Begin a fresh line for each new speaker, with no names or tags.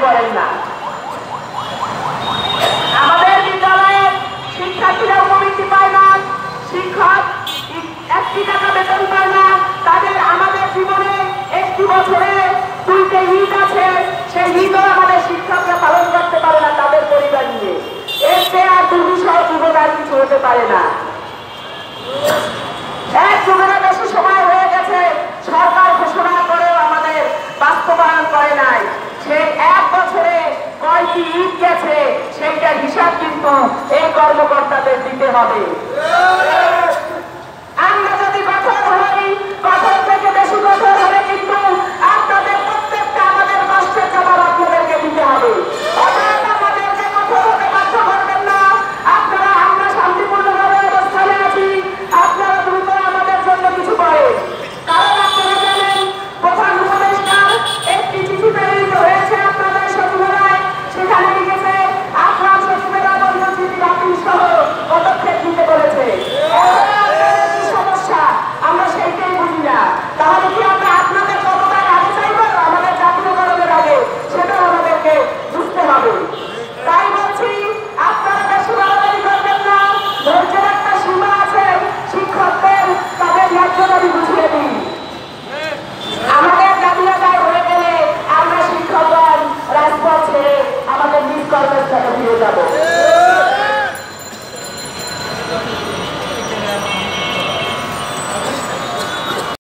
করেন না। আমাদের বিদ্যালয়ে শিক্ষার্থীরা উপবৃত্তি পায় না, শিক্ষক 1 টাকা বেতন পায় না। তাদের আমাদের জীবনে 1 বছরে 2টা ঈদ আছে, সেই ঈদও আমাদের শিক্ষকরা পালন করতে পারে না তাদের পরিবার নিয়ে। এর চেয়ে আর দুর্বিষহ যুগের আর কিছু হতে পারে না। 1 যুগের বেশি সময় হয়ে গেছে, সরকার ঘোষণা করেও আমাদের বাস্তবায়ন করে নাই। সেই 1 বছরে কয়টি ঈদ গেছে সেইটার হিসাব কিন্তু এই কর্মকর্তাদের দিতে হবে।